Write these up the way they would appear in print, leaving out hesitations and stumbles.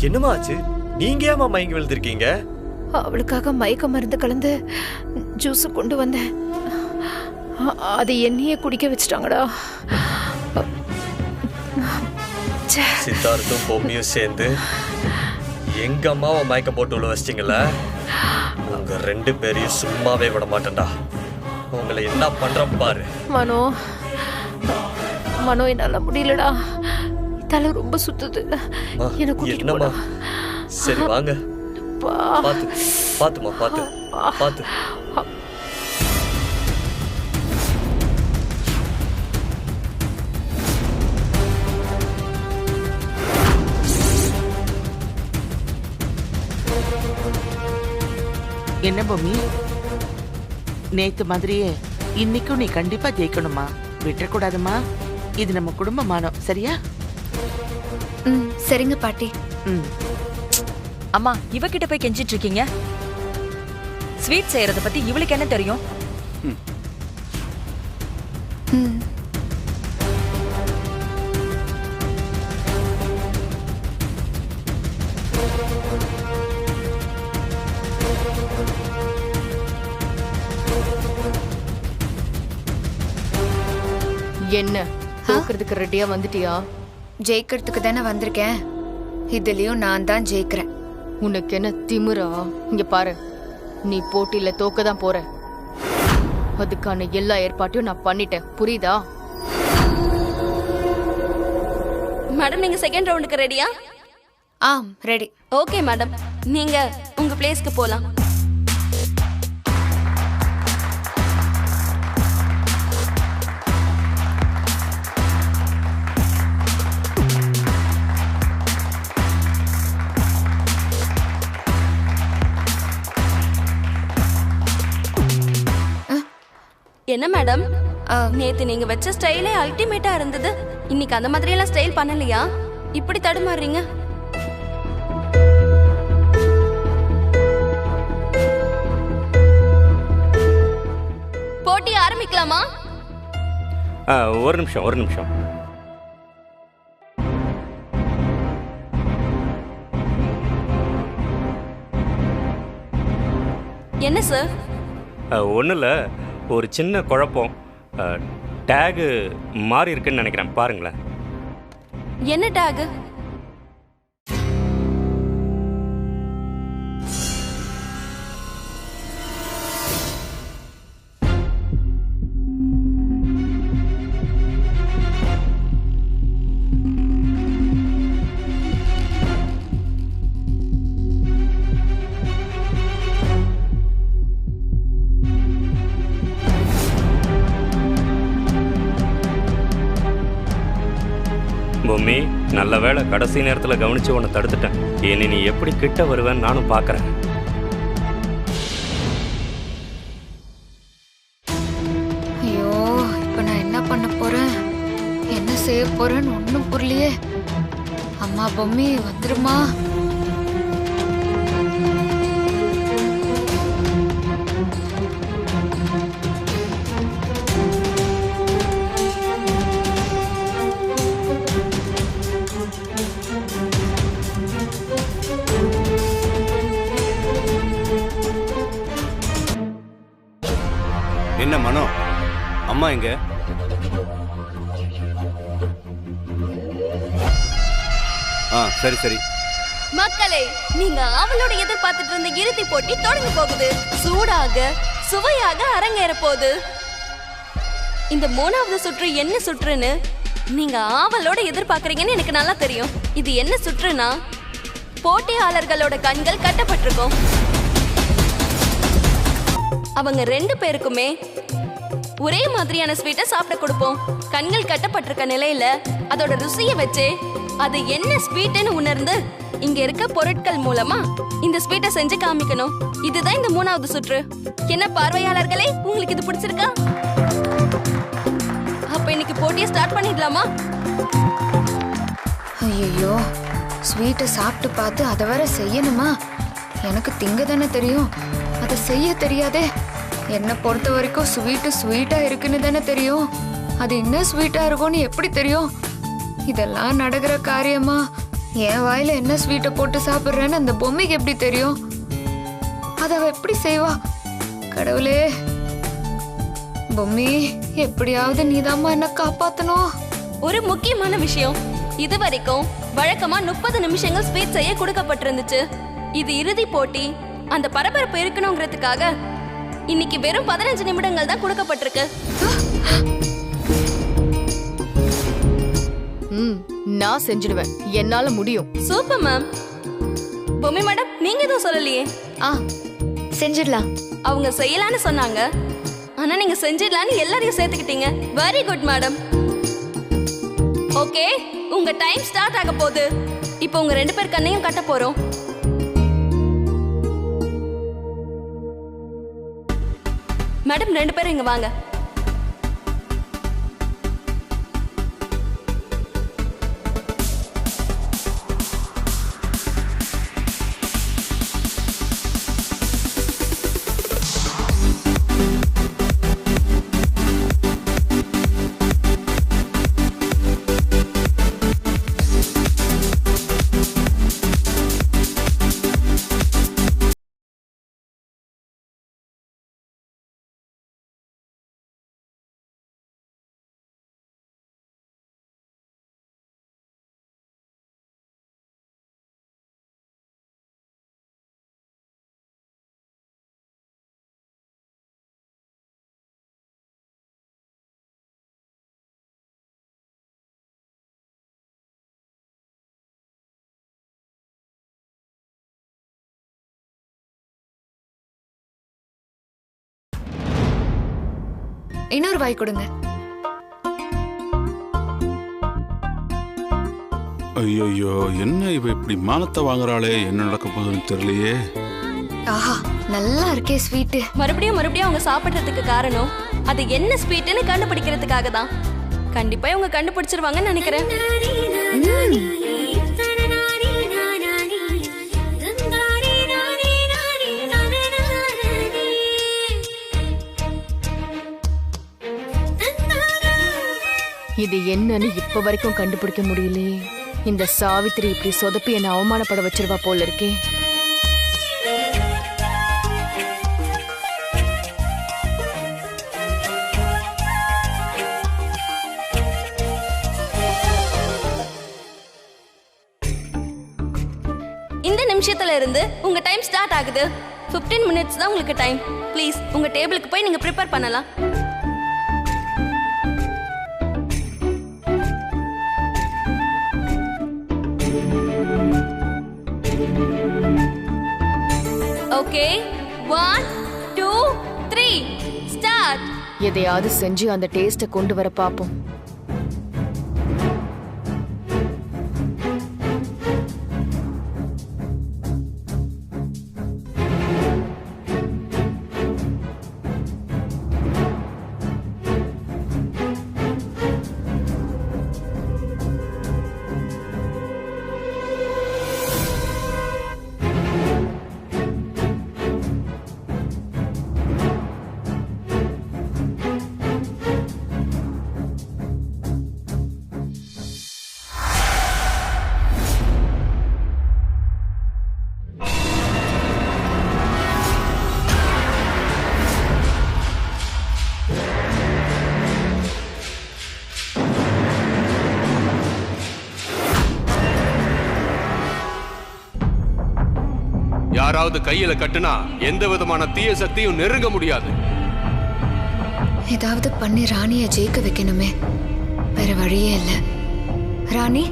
என்னமா ஆச்சு? நீங்க ஏமா மயங்கி விழுந்திருக்கீங்க? அவளுக்காக மயக்க மருந்து கலந்து ஜூஸ் கொண்டு வந்தேன். அது என்னையே குடிக்க வச்சுட்டாங்கடா. சித்தார்த்தும் பொம்மியும் சேர்ந்து எங்க அம்மாவை மயக்கம் போட்டு உள்ள வச்சிட்டீங்களா? உங்க 2 பேரையும் சும்மாவே விட மாட்டேன்டா. உங்களை என்ன பண்றேன் பாரு. மனோ என்னால முடியலடா. தலை ரொம்ப சுத்துது. என்னம்மா? சரி வாங்க. பாத்துமா பாத்து. என்ன பொம்மி, நேத்து மாதிரியே இன்னைக்கும் நீ கண்டிப்பா ஜெயிக்கணுமா? விட்டுறக்கூடாதுமா. இது நம்ம குடும்பமானம், சரியா? சரிங்க பாட்டி. அம்மா, இவகிட்ட போய் கெஞ்சிட்டு இருக்கீங்க? ஸ்வீட் செய்யறத பத்தி இவளுக்கு என்ன தெரியும்? என்ன தோக்குறதுக்கு ரெடியா வந்துட்டியா? ஜெயிக்கிறதுக்கு தானே வந்திருக்கேன். இதுலயும் நான் தான் ஜெயிக்கிறேன். உனக்கு என்ன திமிரா? இங்க பாரு, நீ போட்டியில தோக்கதான் போற. அதுக்கான எல்லா ஏற்பாட்டையும் நான் பண்ணிட்டேன், புரியுதா? மேடம், நீங்க செகண்ட் ரவுண்டுக்கு ரெடியா? ரெடி. ஓகே மேடம், நீங்க உங்க பிளேஸ்க்கு போலாம். என்ன மேடம், நேத்து நீங்க வச்ச ஸ்டைலே அல்டிமேட்டா இருந்தது. இன்னைக்கு அந்த மாதிரி எல்லாம் ஸ்டைல் பண்ணலையா? இப்படி தடுமாறுறீங்க? போட்டி ஆரம்பிக்கலாமா? ஒரு நிமிஷம். என்ன சார்? ஒன்றும் இல்லை, ஒரு சின்ன குழப்பம். டேகு மாறி இருக்குன்னு நினைக்கிறேன், பாருங்களேன். என்ன டேகு? பொம்மி, நல்ல வேளை கடைசி நேரத்தில் கவனிச்சு உன்னை தடுத்துட்டேன். இனி நீ எப்படி கிட்ட வருவேன்னு நானும் பார்க்குறேன். ஐயோ, இப்ப நான் என்ன பண்ண போறேன், என்ன செய்ய போறேன்னு ஒன்னும் புரியலையே. அம்மா பொம்மி வந்துருமா? என்ன மனோ, அம்மா எங்க? சரி. மக்களே, நீங்க அவளோட எதிர்பார்த்துட்டு இருந்த இறுதி போட்டி தொடங்க போகுது. சூடாக சுவையாக அரங்கேற போகுது. இந்த 3வது சுற்று என்ன சுற்றுன்னு நீங்க ஆவலோட எதிர்பார்க்கறீங்கன்னு எனக்கு நல்லா தெரியும். இது என்ன சுற்றுனா, போட்டியாளர்களோட கண்கள் கட்டப்பட்டிருக்கும். அவங்க 2 பேருக்குமே ஒரே மாதிரியான ஸ்வீட்டை சாப்பிட கொடுப்போம். கண்கள் கட்டப்பட்டிருக்க நிலையில அதோட ருசியை வச்சு அது என்ன ஸ்வீட்னு உணர்ந்து இங்க இருக்க பொருட்கள் மூலமா இந்த ஸ்வீட்டை செஞ்சு காமிக்கணும். இதுதான் இந்த 3வது சுற்று. என்ன பார்வையாளர்களே, உங்களுக்கு இது பிடிச்சிருக்கா? அப்ப இன்னைக்கு போட்டியை ஸ்டார்ட் பண்ணிடலாமா? ஐயோ, ஸ்வீட்டை சாப்பிட்டு பார்த்து அதை வர செய்யணுமா? எனக்கு திங்க தானே தெரியும், அதை செய்ய தெரியாதே. என்னை பொறுத்த வரைக்கும் ஸ்வீட்டா இருக்குன்னு தானே தெரியும். அது என்ன ஸ்வீட்டா இருக்கும்னு எப்படி தெரியும்? இதெல்லாம் நடக்கிற காரியமா? என் வாயில என்ன ஸ்வீட்டை போட்டு சாப்பிடுறேன்னு அந்த பொம்மைக்கு எப்படி தெரியும்? அதை அவ எப்படி செய்வா? கடவுளே, பொம்மி, எப்படியாவது நீதாம்மா என்ன காப்பாத்தணும். ஒரு முக்கியமான விஷயம், இது வரைக்கும் வழக்கமா 30 நிமிஷங்கள் ஸ்வீட் செய்ய கொடுக்கப்பட்டிருந்துச்சு. இது இறுதி போட்டி, அந்த பரபரப்பு இருக்கணுங்கிறதுக்காக இன்னைக்கு வெறும் 15 நிமிடங்கள் தான் கொடுக்கப்பட்டிருக்கு. நான் செஞ்சிடுவேன், என்னால முடியும். Super ma'am. பொம்மி மேடம், நீங்க எதுவும் சொல்லலையே? செஞ்சிடலாம். அவங்க செய்யலான்னு சொன்னாங்க, ஆனா நீங்க செஞ்சிடலான்னு எல்லாரையும் சேர்த்துக்கிட்டீங்க. Very good madam. ஓகே, உங்க டைம் ஸ்டார்ட் ஆக போகுது. இப்போ உங்க 2 பேர் கண்ணையும் கட்ட போறோம். மேடம், 2 பேரும் இங்க வாங்க. இன்னொரு வாய் கொடுங்க. ஐயோ, என்ன இவ இப்படி மானத்தை வாங்குறாளே? என்ன நடக்க போகுதுன்னு தெரியலையே. ஆஹா, நல்லா இருக்கே ஸ்வீட்டு. மறுபடியும் அவங்க சாப்பிடுறதுக்கு காரணம் அது என்ன ஸ்வீட்னு கண்டுபிடிக்கிறதுக்காக தான். கண்டிப்பா இவங்க கண்டுபிடிச்சிருவாங்கன்னு நினைக்கிறேன். இது என்னன்னு இப்ப வரைக்கும் கண்டுபிடிக்க முடியலையே. இந்த சாவித்திரி இப்படி சொதப்பி என்ன அவமானப்பட வச்சிருவா போல இருக்கே. இந்த நிமிஷத்துல இருந்து உங்க டைம் ஸ்டார்ட் ஆகுது. 15 மினிட்ஸ் தான் உங்களுக்கு டைம். ப்ளீஸ் உங்க டேபிளுக்கு போய் நீங்க ப்ரிப்பேர் பண்ணலாம். Okay, 1 2 3 start. எதையாவது செஞ்சு அந்த டேஸ்ட கொண்டு வர பாப்போம். யாராவது கையில கட்டுனா எந்த விதமான தீய சக்தியும் நெருங்க முடியாது. ஏதாவது பண்ணி ராணிய ஜெயிக்க வைக்கணுமே, வேற வழியே இல்ல. ராணி,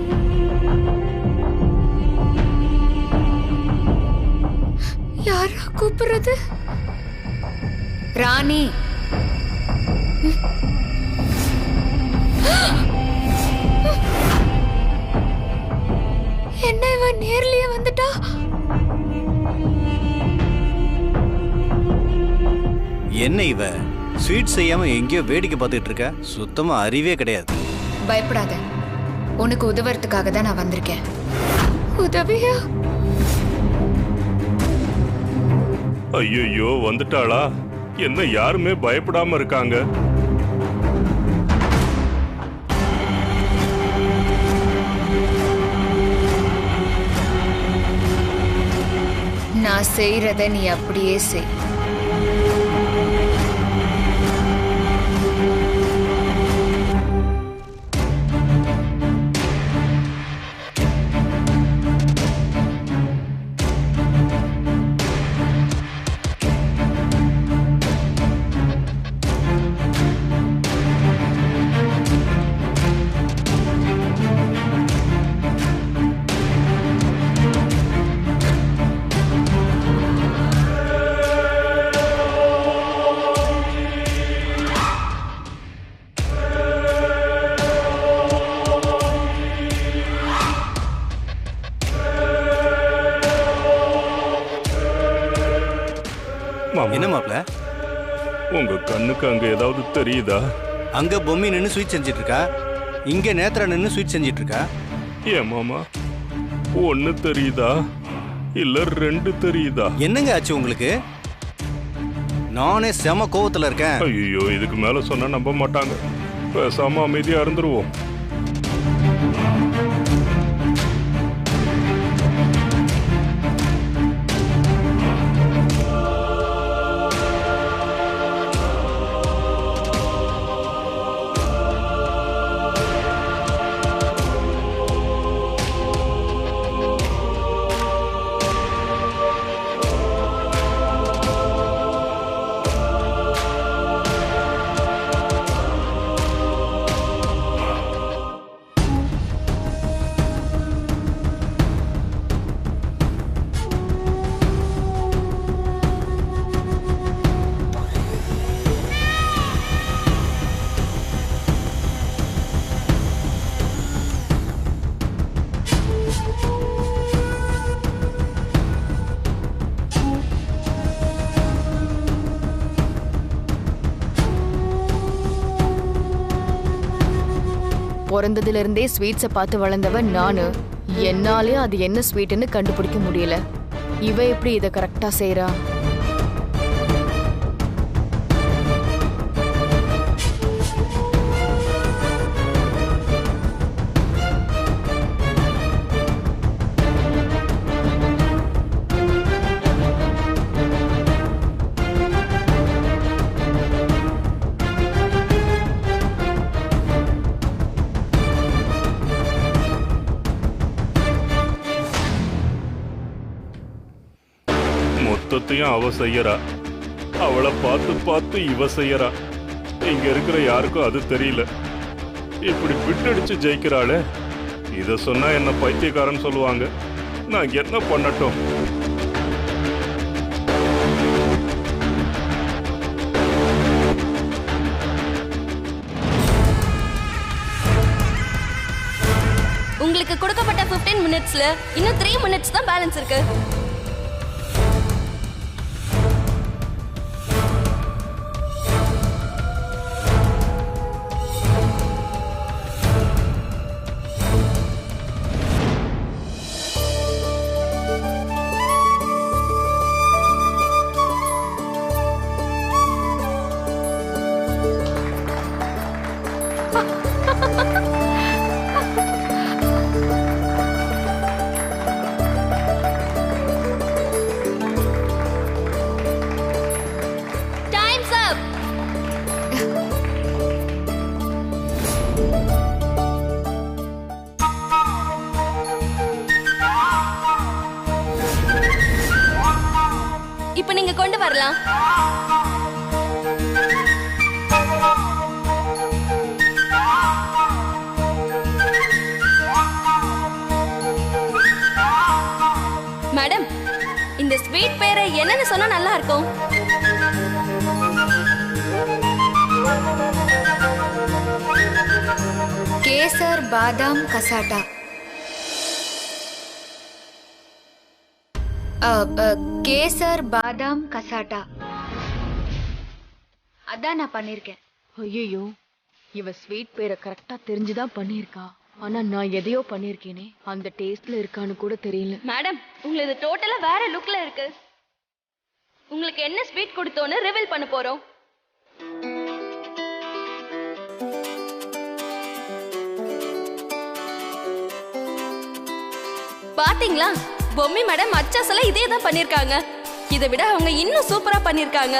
யாரா கூப்பிடுறது? ராணி, என்ன இவ நேர்லயே வந்துட்டா? என்ன இவ ஸ்வீட் செய்யாம எங்கேயோ வேடிக்கை பார்த்துட்டு இருக்க? சுத்தமா அறிவே கிடையாது. பயப்படாத, உனக்கு உதவுறதுக்காக தான் நான் வந்திருக்கேன். உதவியா? ஐயோ, வந்துட்டாளா? என்ன யாருமே பயப்படாம இருக்காங்க? நான் செய்யறத நீ அப்படியே செய். என்ன மாப்ள, உங்க கண்ணுக்கு அங்க ஏதாவது தெரியுதா? அங்க பொம்மி நின்று ஸ்வீட் செஞ்சிட்டு இருக்கா, இங்க நேத்ரா நின்று ஸ்வீட் செஞ்சிட்டு இருக்கா. ஏன் மாமா, ஒன்னு தெரியுதா இல்ல ரெண்டு தெரியுதா? என்னங்க ஆச்சு உங்களுக்கு? நானே செம கோவத்துல இருக்கேன். ஐயோ, இதுக்கு மேல சொன்னா நம்ப மாட்டாங்க. பேசாம அமைதியா இருந்துருவோம். பிறந்ததுல இருந்தே ஸ்வீட்ஸை பார்த்து வளர்ந்தவன் நானு. என்னாலே அது என்ன ஸ்வீட்னு கண்டுபிடிக்க முடியல. இவ எப்படி இதை கரெக்டா செய்யறா? மொத்தத்தையும் அவ செய்யறா. அவளை பார்த்து பார்த்து இவ செய்யறா. இங்க இருக்கிற யாருக்கும் அது தெரியல. இப்படி விட்டடிச்சு ஜெயிக்கிறாளே. இத சொன்னா என்ன பைத்தியக்காரன் சொல்லுவாங்க. நான் என்ன பண்ணட்டும்? உங்களுக்கு கொடுக்கப்பட்ட 15 மினிட்ஸ்ல இன்னும் 3 மினிட்ஸ் தான் பேலன்ஸ் இருக்கு. இப்ப நீங்க கொண்டு வரலாம். மேடம், இந்த ஸ்வீட் பேரை என்னன்னு சொன்னா நல்லா இருக்கும். கேசர் பாதாம் கசாட்டா. கேசர் பாதாம் கசாட்டா அதான் நான் பண்ணிருக்கேன். ஐயோ, இவ ஸ்வீட் பேரை கரெக்டா தெரிஞ்சுதான் பண்ணிருக்கா. ஆனா நான் எதையோ பண்ணிருக்கேனே, அந்த டேஸ்ட்ல இருக்கான்னு கூட தெரியல. மேடம், உங்களுக்கு டோட்டலா வேற லுக்ல இருக்கு. உங்களுக்கு என்ன ஸ்வீட் கொடுத்தோன்னு ரிவீல் பண்ண போறோம். பாத்தீங்களா, பொம்மி மேடம் அச்சாசல இதே தான் பண்ணிருக்காங்க. இதை விட அவங்க இன்னும் சூப்பரா பண்ணிருக்காங்க.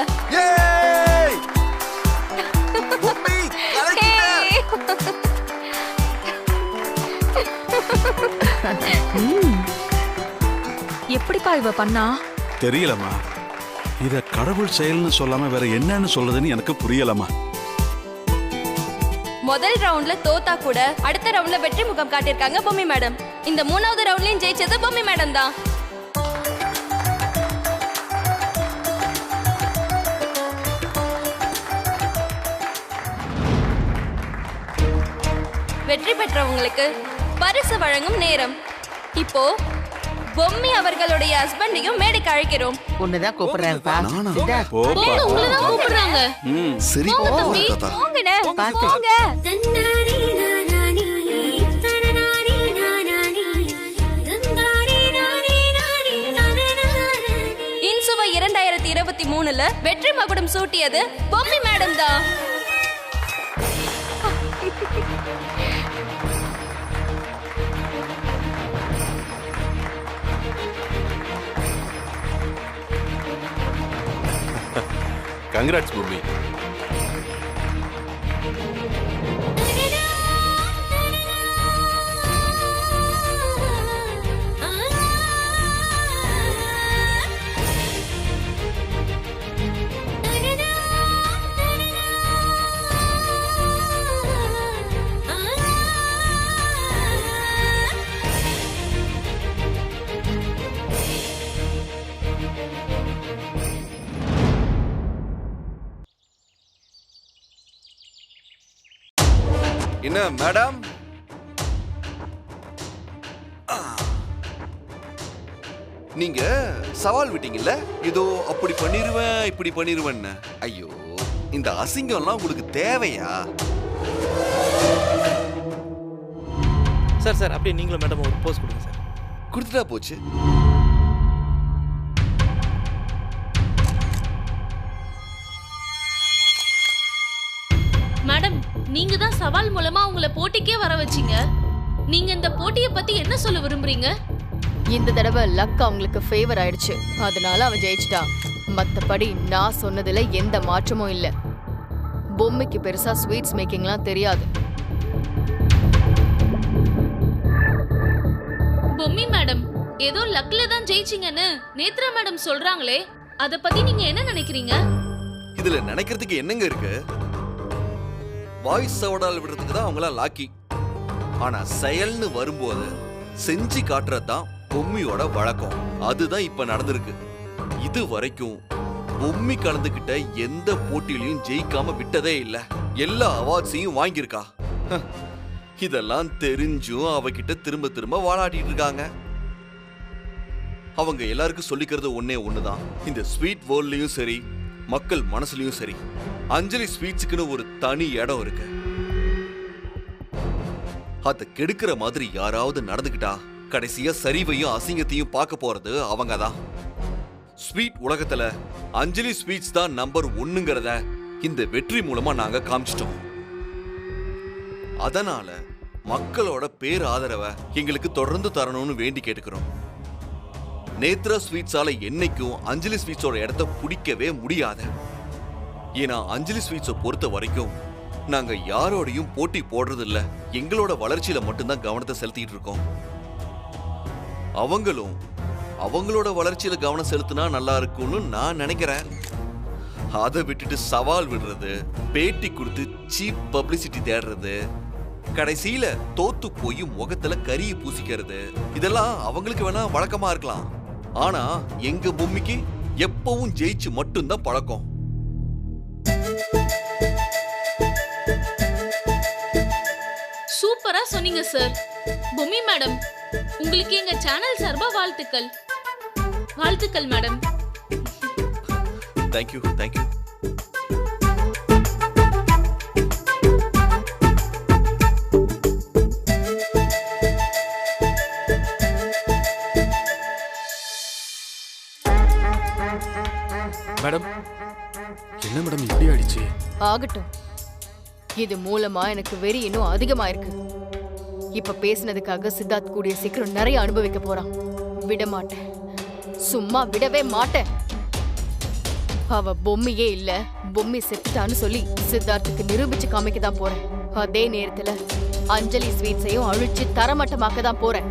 எப்படிப்பா இவ பண்ணா? தெரியலம்மா. இத கடவுள் செயல்னு சொல்லாம வேற என்னன்னு சொல்றதுன்னு எனக்கு புரியலம்மா. முதல் ரவுண்ட்ல தோத்தா கூட அடுத்த ரவுண்ட்ல வெற்றி முகம் காட்டியிருக்காங்க பொம்மி மேடம். இந்த மூணாவது ரவுண்ட்லயும் ஜெயிச்சது பொம்மி மேடம் தான். வெற்றி பெற்றவங்களுக்கு பரிசு வழங்கும் நேரம். இப்போ பொம்மி அவர்களுடைய ஹஸ்பண்டையும் மேடைக்கு அழைக்கிறோம். ஒண்ணுதான் கூப்பிடுறாங்கப்பா. உங்களதான் கூப்பிடுறாங்க. சரி போங்கண்ணே, போங்க. இன்சுவை 2023ல வெற்றி மகுடம் சூட்டியது பொம்மி மேடம் தான். கங்க்ராட்ஸ் பொம்மி. என்ன மேடம், நீங்க சவால் விட்டீங்கல்ல, ஏதோ அப்படி பண்ணிருவேன் இப்படி பண்ணிருவேன்னு. ஐயோ, இந்த அசிங்கம்லாம் உங்களுக்கு தேவையா? சார் சார் அப்படியே நீங்களும் மேடம் ஒரு போஸ் கொடுங்க சார். கொடுத்துட்டா போச்சு. மேடம், நீங்க தான் சவால் மூலமா உங்களை போட்டிக்கே வர வச்சீங்க. நீங்க இந்த போட்டியை பத்தி என்ன சொல்ல விரும்புறீங்க? இந்த தடவை லக் அவங்களுக்கு ஃபேவர் ஆயிடுச்சு, அதனால அவ ஜெயிச்சிட்டா. மத்தபடி நான் சொன்னதுல எந்த மாற்றமும் இல்ல. பொம்மைக்கு பெருசா ஸ்வீட்ஸ் மேக்கிங்லாம் தெரியாது. பொம்மி மேடம் ஏதோ லக்ல தான் ஜெயிச்சீங்கன்னு நேத்ரா மேடம் சொல்றாங்களே, அத பத்தி நீங்க என்ன நினைக்கிறீங்க? இதுல நினைக்கிறதுக்கு என்னங்க இருக்கு? வாய்ஸ் சவடால் விடுறதுக்கு தான் அவங்கள லாக்கி. ஆனா செயல்னு வரும்போது செஞ்சு காட்டுறதுதான் பொம்மியோட வழக்கம். அதுதான் இப்ப நடந்திருக்கு. இது வரைக்கும் பொம்மி கலந்துகிட்ட எந்த போட்டியிலையும் ஜெயிக்காம விட்டதே இல்ல. எல்லா அவார்ட்ஸையும் வாங்கியிருக்கா. இதெல்லாம் தெரிஞ்சும் அவகிட்ட திரும்ப திரும்ப வாழாடிட்டு இருக்காங்க. அவங்க எல்லாருக்கும் சொல்லிக்கிறது ஒன்னே ஒண்ணுதான். இந்த ஸ்வீட் வேர்ல்ட்லயும் சரி, மக்கள் மனசுலயும் சரி, அஞ்சலி ஸ்வீட்ஸுக்குன்னு ஒரு தனி இடம் இருக்கு. அத கெடுக்கிற மாதிரி யாராவது நடந்துகிட்டா கடைசியா சரிவையும் அசிங்கத்தையும் பார்க்க போறது அவங்கதான். ஸ்வீட் உலகத்துல அஞ்சலி ஸ்வீட்ஸ் தான் நம்பர் 1ங்கிறத இந்த வெற்றி மூலமா நாங்க காமிச்சிட்டோம். அதனால மக்களோட பேர் ஆதரவை எங்களுக்கு தொடர்ந்து தரணும்னு வேண்டி கேட்டுக்கிறோம். நேத்ரா ஸ்வீட்ஸால என்னைக்கும் அஞ்சலி ஸ்வீட்ஸோட இடத்த பிடிக்கவே முடியாது. ஏன்னா அஞ்சலி ஸ்வீட்ஸை பொறுத்த வரைக்கும் நாங்க யாரோடையும் போட்டி போடுறது இல்ல. எங்களோட வளர்ச்சியில மட்டும்தான் கவனத்தை செலுத்திட்டு இருக்கோம். அவங்களும் அவங்களோட வளர்ச்சியில கவனம் செலுத்தினா நல்லா இருக்கும்னு நான் நினைக்கிறேன். அதை விட்டுட்டு சவால் விடுறது, பேட்டி கொடுத்து சீப் பப்ளிசிட்டி தேடுறது, கடைசியில தோத்து போய் முகத்துல கரியை பூசிக்கிறது, இதெல்லாம் அவங்களுக்கு வேணா வழக்கமா இருக்கலாம். ஆனா எங்க பொம்மிக்கு எப்பவும் ஜெயிச்சு மட்டும்தான் பழக்கம். சூப்பரா சொன்னீங்க சார். பொம்மி மேடம், உங்களுக்கு எங்க சேனல் சார்பா வாழ்த்துக்கள். வாழ்த்துக்கள் மேடம். Thank you thank you. மேடம், என்ன மேடம் இப்படி ஆயிடுச்சு? ஆகட்டும், இது மூலமா எனக்கு வெறி இன்னும் அதிகமாயிருக்கு. இப்ப பேசினதுக்காக சித்தார்த் கூடிய சீக்கிரம் நிறைய அனுபவிக்க போறான். விட மாட்டேன், சும்மா விடவே மாட்டேன். அவ பொம்மையே இல்ல, பொம்மி செத்துட்டான்னு சொல்லி சித்தார்த்துக்கு நிரூபிச்சு காமிக்க தான் போறேன். அதே நேரத்துல அஞ்சலி ஸ்வீட்ஸையும் அழிச்சு தரமட்டமாக்க தான் போறேன்.